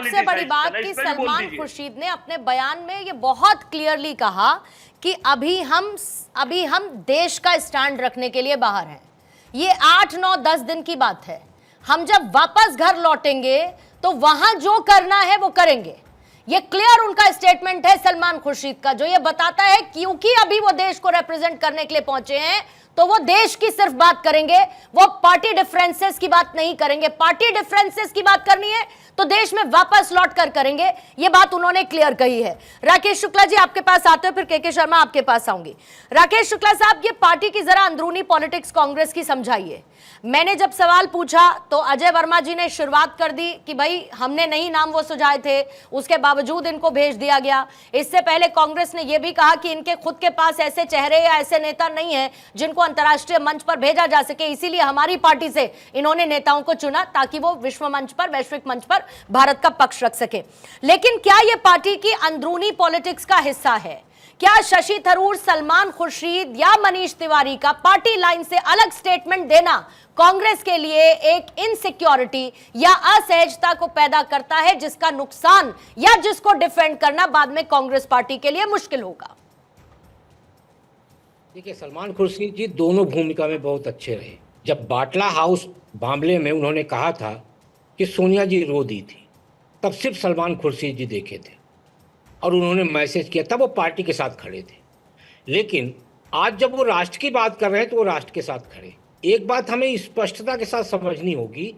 सबसे बड़ी बात कि सलमान खुर्शीद ने अपने बयान में ये बहुत क्लियरली कहा कि अभी हम देश का स्टैंड रखने के लिए बाहर हैं। ये 8, 9, 10 दिन की बात है। हम जब वापस घर लौटेंगे तो वहां जो करना है वो करेंगे। ये क्लियर उनका स्टेटमेंट है सलमान खुर्शीद का, जो ये बताता है क्योंकि अभी वो देश को रिप्रेजेंट करने के लिए पहुंचे हैं तो वो देश की सिर्फ बात करेंगे, वो पार्टी डिफरेंसेस की बात नहीं करेंगे। पार्टी डिफरेंसेस की बात करनी है तो देश में वापस लौट कर करेंगे, ये बात उन्होंने क्लियर कही है। राकेश शुक्ला जी आपके पास आते हैं, फिर के शर्मा आपके पास आऊंगी। राकेश शुक्ला साहब, ये पार्टी की जरा अंदरूनी पॉलिटिक्स कांग्रेस की समझाइए। मैंने जब सवाल पूछा तो अजय वर्मा जी ने शुरुआत कर दी कि भाई हमने नहीं नाम वो सुझाए थे, उसके बावजूद इनको भेज दिया गया। इससे पहले कांग्रेस ने यह भी कहा कि इनके खुद के पास ऐसे चेहरे या ऐसे नेता नहीं है जिनको अंतर्राष्ट्रीय मंच पर भेजा जा सके, इसीलिए हमारी पार्टी से इन्होंने नेताओं को चुना ताकि वो विश्व मंच पर, वैश्विक मंच पर भारत का पक्ष रख सके। लेकिन क्या यह पार्टी की अंदरूनी पॉलिटिक्स का हिस्सा है? क्या शशि थरूर, सलमान खुर्शीद या मनीष तिवारी का पार्टी लाइन से अलग स्टेटमेंट देना कांग्रेस के लिए एक इनसिक्योरिटी या असहजता को पैदा करता है, जिसका नुकसान या जिसको डिफेंड करना बाद में कांग्रेस पार्टी के लिए मुश्किल होगा? देखिए, सलमान खुर्शीद जी दोनों भूमिका में बहुत अच्छे रहे। जब बाटला हाउस मामले में उन्होंने कहा था कि सोनिया जी रो दी थी, तब सिर्फ सलमान खुर्शीद जी देखे थे और उन्होंने मैसेज किया, तब वो पार्टी के साथ खड़े थे। लेकिन आज जब वो राष्ट्र की बात कर रहे हैं तो वो राष्ट्र के साथ खड़े। एक बात हमें स्पष्टता के साथ समझनी होगी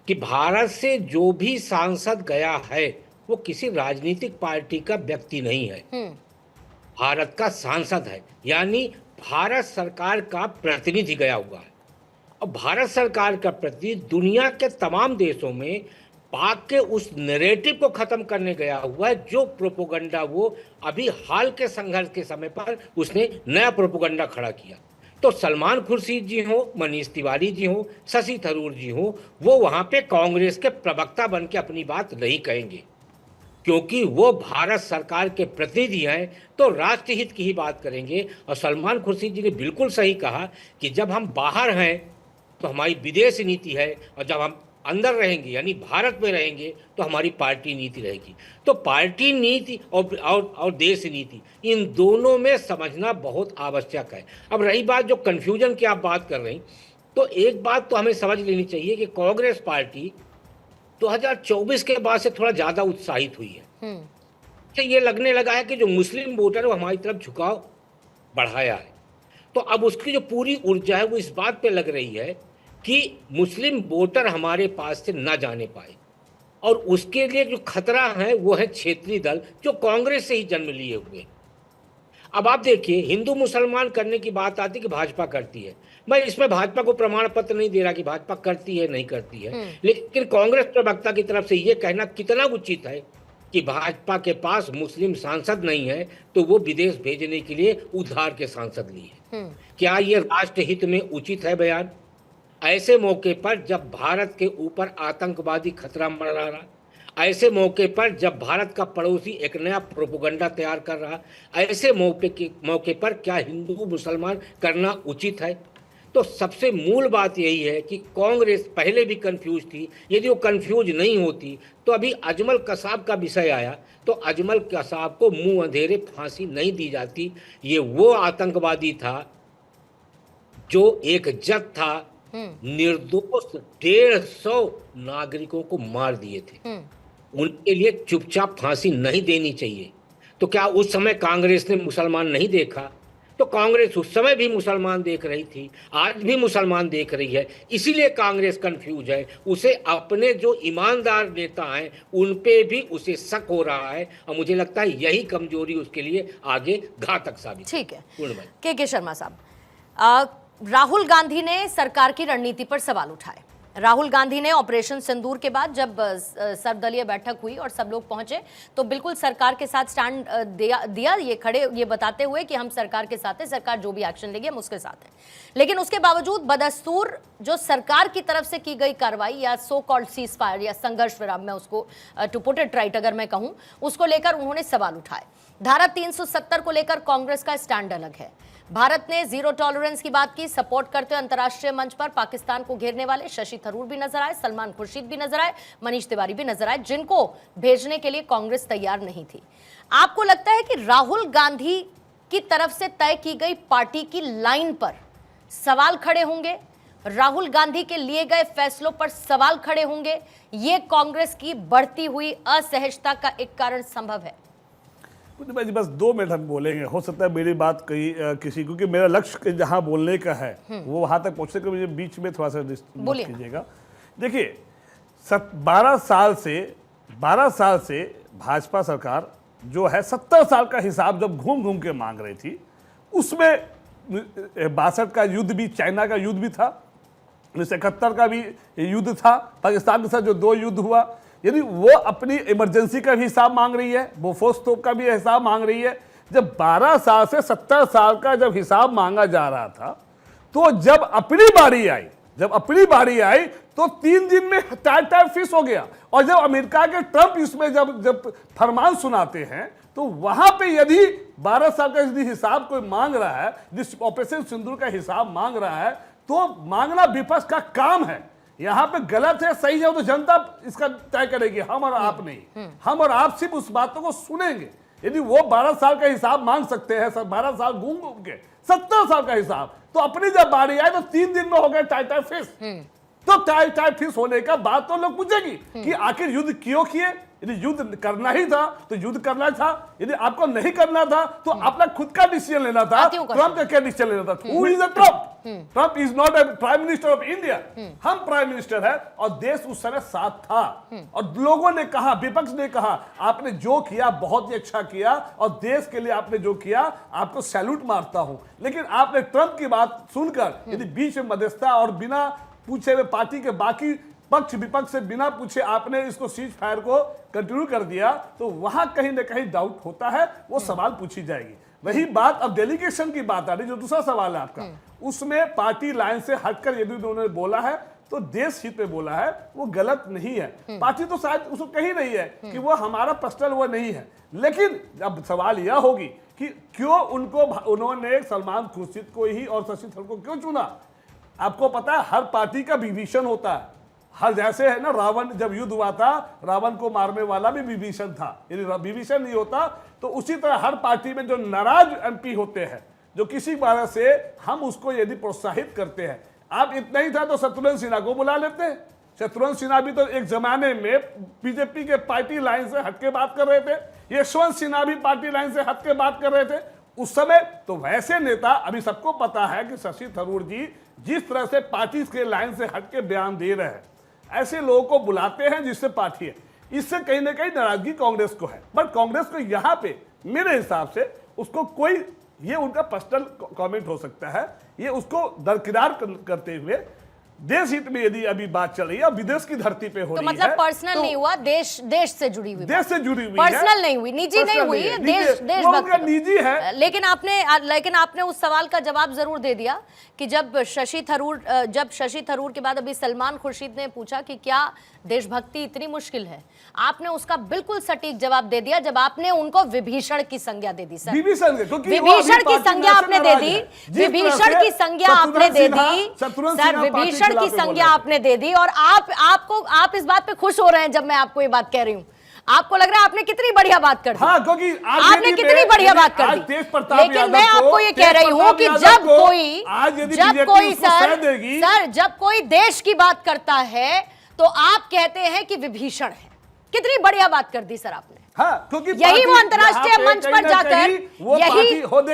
कि भारत से जो भी सांसद गया है वो किसी राजनीतिक पार्टी का व्यक्ति नहीं है, भारत का सांसद है, यानी भारत सरकार का प्रतिनिधि गया हुआ है। और भारत सरकार का प्रतिनिधि दुनिया के तमाम देशों में पाक के उस नैरेटिव को खत्म करने गया हुआ है, जो प्रोपोगंडा वो अभी हाल के संघर्ष के समय पर उसने नया प्रोपोगंडा खड़ा किया। तो सलमान खुर्शीद जी हो, मनीष तिवारी जी हो, शशि थरूर जी हो, वो वहां पे कांग्रेस के प्रवक्ता बन के अपनी बात नहीं कहेंगे, क्योंकि वो भारत सरकार के प्रतिनिधि हैं, तो राष्ट्रहित की ही बात करेंगे। और सलमान खुर्शीद जी ने बिल्कुल सही कहा कि जब हम बाहर हैं तो हमारी विदेश नीति है, और जब हम अंदर रहेंगे यानी भारत में रहेंगे तो हमारी पार्टी नीति रहेगी। तो पार्टी नीति और देश नीति, इन दोनों में समझना बहुत आवश्यक है। अब रही बात जो कन्फ्यूजन की आप बात कर रही, तो एक बात तो हमें समझ लेनी चाहिए कि कांग्रेस पार्टी 2024 के बाद से थोड़ा ज़्यादा उत्साहित हुई है। तो ये लगने लगा है कि जो मुस्लिम वोटर है वो हमारी तरफ झुकाव बढ़ाया है। तो अब उसकी जो पूरी ऊर्जा है वो इस बात पे लग रही है कि मुस्लिम वोटर हमारे पास से ना जाने पाए, और उसके लिए जो खतरा है वो है क्षेत्रीय दल जो कांग्रेस से ही जन्म लिए हुए। अब आप देखिए, हिंदू मुसलमान करने की बात आती है कि भाजपा करती है। मैं इसमें भाजपा को प्रमाण पत्र नहीं दे रहा कि भाजपा करती है नहीं करती है, लेकिन कांग्रेस प्रवक्ता की तरफ से ये कहना कितना उचित है कि भाजपा के पास मुस्लिम सांसद नहीं है तो वो विदेश भेजने के लिए उधार के सांसद लिए। क्या ये राष्ट्र हित में उचित है बयान? ऐसे मौके पर जब भारत के ऊपर आतंकवादी खतरा मंडरा रहा, ऐसे मौके पर जब भारत का पड़ोसी एक नया प्रोपोगंडा तैयार कर रहा, ऐसे मौके पर क्या हिंदू मुसलमान करना उचित है? तो सबसे मूल बात यही है कि कांग्रेस पहले भी कंफ्यूज थी। यदि वो कंफ्यूज नहीं होती तो अभी अजमल कसाब का विषय आया तो अजमल कसाब को मुंह अंधेरे फांसी नहीं दी जाती। ये वो आतंकवादी था जो एक जथ था, निर्दोष 150 नागरिकों को मार दिए थे, उनके लिए चुपचाप फांसी नहीं देनी चाहिए। तो क्या उस समय कांग्रेस ने मुसलमान नहीं देखा? तो कांग्रेस उस समय भी मुसलमान देख रही थी, आज भी मुसलमान देख रही है। इसीलिए कांग्रेस कंफ्यूज है। उसे अपने जो ईमानदार नेता हैं उन पे भी उसे शक हो रहा है, और मुझे लगता है यही कमजोरी उसके लिए आगे घातक साबित। ठीक है, के शर्मा साहब, राहुल गांधी ने सरकार की रणनीति पर सवाल उठाए। राहुल गांधी ने ऑपरेशन सिंदूर के बाद जब सर्वदलीय बैठक हुई और सब लोग पहुंचे तो बिल्कुल सरकार के साथ स्टैंड दिया ये बताते हुए कि हम सरकार के साथ हैं, सरकार जो भी एक्शन लेगी हम उसके साथ हैं। लेकिन उसके बावजूद बदस्तूर जो सरकार की तरफ से की गई कार्रवाई या सो कॉल्ड सीज फायर या संघर्ष विराम, मैं उसको टू पुट इट राइट अगर मैं कहूं, उसको लेकर उन्होंने सवाल उठाए। धारा 370 को लेकर कांग्रेस का स्टैंड अलग है। भारत ने जीरो टॉलरेंस की बात की। सपोर्ट करते हुए अंतर्राष्ट्रीय मंच पर पाकिस्तान को घेरने वाले शशि थरूर भी नजर आए, सलमान खुर्शीद भी नजर आए, मनीष तिवारी भी नजर आए, जिनको भेजने के लिए कांग्रेस तैयार नहीं थी। आपको लगता है कि राहुल गांधी की तरफ से तय की गई पार्टी की लाइन पर सवाल खड़े होंगे, राहुल गांधी के लिए गए फैसलों पर सवाल खड़े होंगे? ये कांग्रेस की बढ़ती हुई असहजता का एक कारण संभव है? भाई जी बस 2 मिनट हम बोलेंगे, हो सकता है मेरी बात कहीं किसी, क्योंकि मेरा लक्ष्य जहां बोलने का है वो वहां तक पहुंचने के, मुझे बीच में थोड़ा सा बोलिए कीजिएगा। देखिए 12 साल से भाजपा सरकार जो है 70 साल का हिसाब जब घूम घूम के मांग रही थी, उसमें 62 का युद्ध भी, चाइना का युद्ध भी था, 1971 का भी युद्ध था, पाकिस्तान के साथ जो 2 युद्ध हुआ, यदि वो अपनी इमरजेंसी का भी हिसाब मांग रही है, बोफोर्स तोप का भी हिसाब मांग रही है। जब 12 साल से 70 साल का जब हिसाब मांगा जा रहा था, तो जब अपनी बारी आई तो 3 दिन में टाइट फिश हो गया। और जब अमेरिका के ट्रंप इसमें जब फरमान सुनाते हैं, तो वहां पे यदि 12 साल का यदि हिसाब कोई मांग रहा है, जिस ऑपरेशन सिंदूर का हिसाब मांग रहा है, तो मांगना विपक्ष का काम है। यहां पे गलत है सही है तो जनता इसका तय करेगी, हम और आप नहीं। हम और आप सिर्फ उस बातों को सुनेंगे। यदि वो 12 साल का हिसाब मांग सकते हैं, 12 साल घूम घूम के 70 साल का हिसाब, तो अपनी जब बारी आए तो 3 दिन में हो गए टाइट फिश। तो टाइट फिश होने का बात तो लोग पूछेगी कि आखिर युद्ध क्यों किए? यदि युद्ध करना ही था तो युद्ध करना था, यदि आपको नहीं करना था तो अपना खुद का डिसीजन लेना था। ट्रंप का क्या डिसीजन लेना था? Who is Trump? Trump is not a prime minister of India. हम प्राइम मिनिस्टर है और देश उस समय साथ था। और लोगों ने कहा, विपक्ष ने कहा, आपने जो किया बहुत ही अच्छा किया और देश के लिए आपने जो किया आपको सैल्यूट मारता हूं। लेकिन आपने ट्रंप की बात सुनकर यदि बीच में मध्यस्थता और बिना पूछे हुए पार्टी के बाकी पक्ष विपक्ष से बिना पूछे आपने इसको सीज फायर को कंटिन्यू कर दिया, तो वहां कहीं ना कहीं डाउट होता है, वो सवाल पूछी जाएगी। वही बात अब डेलीगेशन की बात आ रही, जो दूसरा सवाल है आपका, उसमें पार्टी लाइन से हटकर यदि उन्होंने बोला है तो देश हित में बोला है, वो गलत नहीं है। पार्टी तो शायद उसको कही नहीं है कि वो हमारा पर्सनल वो नहीं है, लेकिन अब सवाल यह होगी कि क्यों उन्होंने सलमान खुर्शीद को ही और शशि थरूर को क्यों चुना? आपको पता है हर पार्टी का विभीषण होता है। हर जैसे है ना, रावण जब युद्ध हुआ था, रावण को मारने वाला भी विभीषण था। यदि विभीषण नहीं होता तो उसी तरह हर पार्टी में जो नाराज एमपी होते हैं, जो किसी वजह से हम उसको यदि प्रोत्साहित करते हैं, आप इतना ही था तो शत्रुघ्न सिन्हा को बुला लेते हैं। शत्रुघ्न सिन्हा भी तो एक जमाने में बीजेपी के पार्टी लाइन से हटके बात कर रहे थे, यशवंत सिन्हा भी पार्टी लाइन से हटके बात कर रहे थे उस समय। तो वैसे नेता, अभी सबको पता है कि शशि थरूर जी जिस तरह से पार्टी के लाइन से हटके बयान दे रहे हैं, ऐसे लोगों को बुलाते हैं जिससे पार्टी है। इससे कहीं ना कहीं नाराजगी कांग्रेस को है, बट कांग्रेस को यहां पे मेरे हिसाब से उसको कोई, ये उनका पर्सनल कमेंट हो सकता है, ये उसको दरकिनार करते हुए देश हित में यदि अभी बात चल रही है, विदेश की धरती पे हो रही है, मतलब पर्सनल नहीं हुआ, देश से जुड़ी हुई, देश से जुड़ी हुई, पर्सनल नहीं हुई, निजी नहीं हुई, देशभक्त निजी है। लेकिन आपने उस सवाल का जवाब जरूर दे दिया कि जब शशि थरूर के बाद अभी सलमान खुर्शीद ने पूछा कि क्या देशभक्ति इतनी मुश्किल है, आपने उसका बिल्कुल सटीक जवाब दे दिया जब आपने उनको विभीषण की संज्ञा दे दी। सर विभीषण की संज्ञा आपने दे दी, विभीषण की संज्ञा आपने दे दी, सर विभीषण की संज्ञा आपने दे दी। और आप इस बात पे खुश हो रहे हैं जब मैं आपको ये बात कह रही हूं, आपको लग रहा है आपने कितनी बढ़िया बात कर दी। हाँ, क्योंकि आपने कितनी बढ़िया बात कर दी। लेकिन मैं आपको ये कह रही हूं कि जब कोई देश की बात करता है तो आप कहते हैं कि विभीषण है। कितनी बढ़िया बात कर दी सर आपने। हाँ, क्योंकि यही वो अंतर्राष्ट्रीय मंच पर जाकर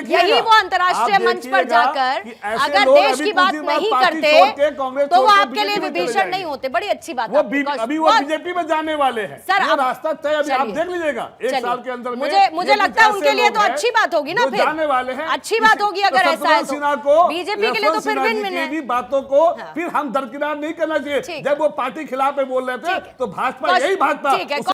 यही वो अंतर्राष्ट्रीय मंच पर जाकर अगर देश की बात नहीं करते तो वो आपके लिए विभीषण नहीं होते। बड़ी अच्छी बात। अभी वो बीजेपी में जाने वाले हैं सर, रास्ता तय अभी आप देख लीजिएगा 1 साल के अंदर। मुझे लगता है उनके लिए तो अच्छी बात होगी ना, फिर जाने वाले हैं, अच्छी बात होगी अगर ऐसा है तो। बीजेपी के लिए तो फिर विन-विन बातों को फिर हम दरकिनार नहीं करना चाहिए। जब वो पार्टी खिलाफ बोल रहे थे तो भाजपा यही भाजपा